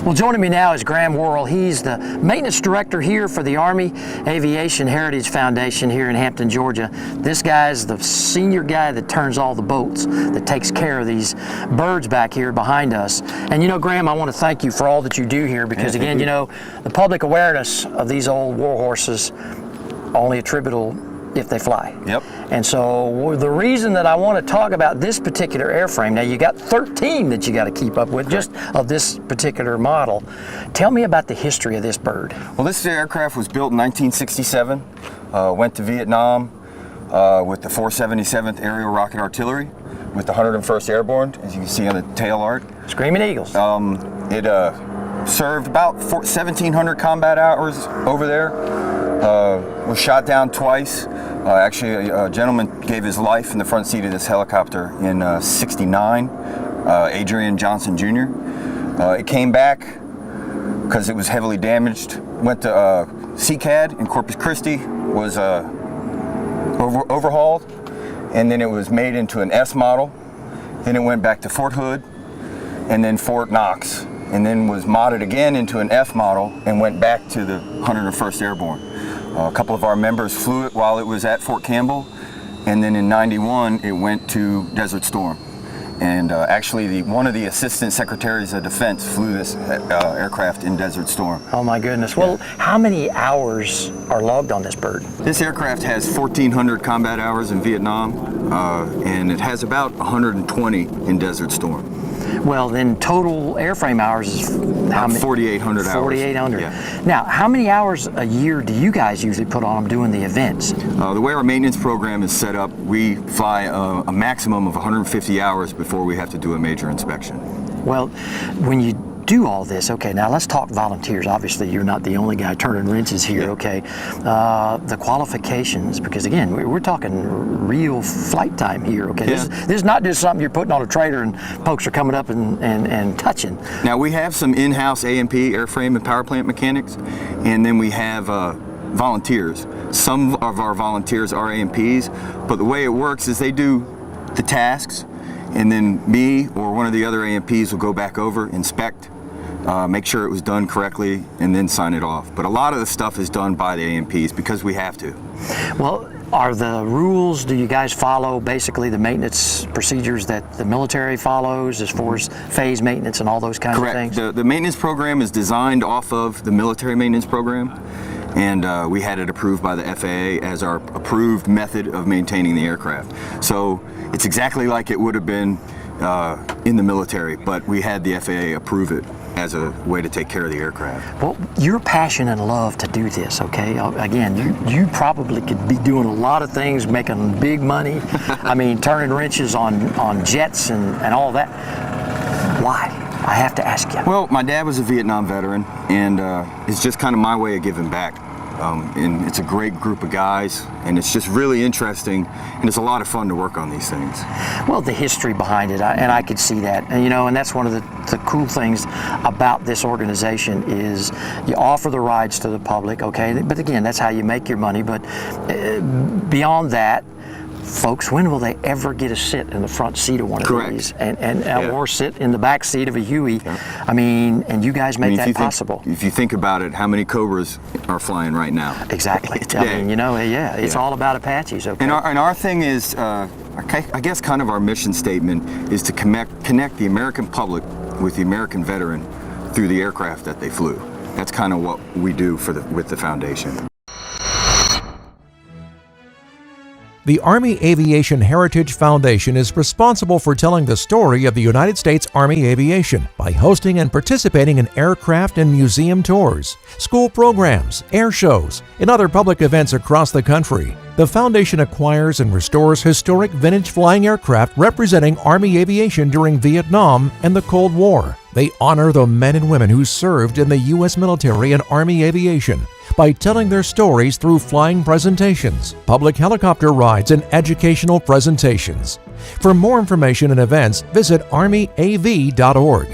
Well, joining me now is Graham Worral. He's the maintenance director here for the Army Aviation Heritage Foundation here in Hampton, Georgia. This guy's the senior guy that turns all the bolts, that takes care of these birds back here behind us. And you know, Graham, I want to thank you for all that you do here because, again, you know, the public awareness of these old war horses only attributable if they fly. Yep. And so the reason that I want to talk about this particular airframe, now you got 13 that you got to keep up with, just of this particular model. Tell me about the history of this bird. Well, this aircraft was built in 1967, went to Vietnam with the 477th Aerial Rocket Artillery with the 101st Airborne, as you can see on the tail art. Screaming Eagles. It served about 1,700 combat hours over there. Was shot down twice. Actually, a gentleman gave his life in the front seat of this helicopter in '69, Adrian Johnson Jr. It came back because it was heavily damaged. Went to CCAD in Corpus Christi, was overhauled, and then it was made into an S model. Then it went back to Fort Hood, and then Fort Knox, and then was modded again into an F model and went back to the 101st Airborne. A couple of our members flew it while it was at Fort Campbell, and then in '91 it went to Desert Storm. And actually one of the Assistant Secretaries of Defense flew this aircraft in Desert Storm. Oh my goodness. Well, how many hours are logged on this bird? This aircraft has 1,400 combat hours in Vietnam, and it has about 120 in Desert Storm. Well, then total airframe hours is how many? 4,800 hours. 4,800. Yeah. Now, how many hours a year do you guys usually put on them doing the events? The way our maintenance program is set up, we fly a maximum of 150 hours before we have to do a major inspection. Well, when you do all this, okay, now let's talk volunteers. Obviously, you're not the only guy turning wrenches here, okay? The qualifications, because again, we're talking real flight time here, okay? Yeah. This is not just something you're putting on a trailer and folks are coming up and touching. Now, we have some in-house A&P, airframe and power plant mechanics, and then we have volunteers. Some of our volunteers are A&Ps, but the way it works is they do the tasks, and then me or one of the other A&Ps will go back over, inspect, make sure it was done correctly, and then sign it off. But a lot of the stuff is done by the A&Ps because we have to. Well, are the rules, do you guys follow basically the maintenance procedures that the military follows as far as phase maintenance and all those kinds of things? Correct. The maintenance program is designed off of the military maintenance program, and we had it approved by the FAA as our approved method of maintaining the aircraft. So it's exactly like it would have been in the military, but we had the FAA approve it as a way to take care of the aircraft. Well, your passion and love to do this, okay? Again, you probably could be doing a lot of things, making big money. I mean, turning wrenches on jets and all that. Why? I have to ask you. Well, my dad was a Vietnam veteran, and it's just kind of my way of giving back. And it's a great group of guys, and it's just really interesting, and it's a lot of fun to work on these things. Well, the history behind it, and I could see that, and you know, and that's one of the cool things about this organization is you offer the rides to the public, okay? But again, that's how you make your money. But beyond that, folks, when will they ever get a sit in the front seat of one of these, or sit in the back seat of a Huey? Yeah. I mean, and you guys make that possible. If you think about it, how many Cobras are flying right now? Exactly. I mean, you know, it's all about Apaches. Okay. And our thing is, I guess, kind of our mission statement is to connect the American public with the American veteran through the aircraft that they flew. That's kind of what we do with the foundation. The Army Aviation Heritage Foundation is responsible for telling the story of the United States Army Aviation by hosting and participating in aircraft and museum tours, school programs, air shows, and other public events across the country. The foundation acquires and restores historic vintage flying aircraft representing Army aviation during Vietnam and the Cold War. They honor the men and women who served in the U.S. military and Army aviation by telling their stories through flying presentations, public helicopter rides, and educational presentations. For more information and events, visit armyav.org.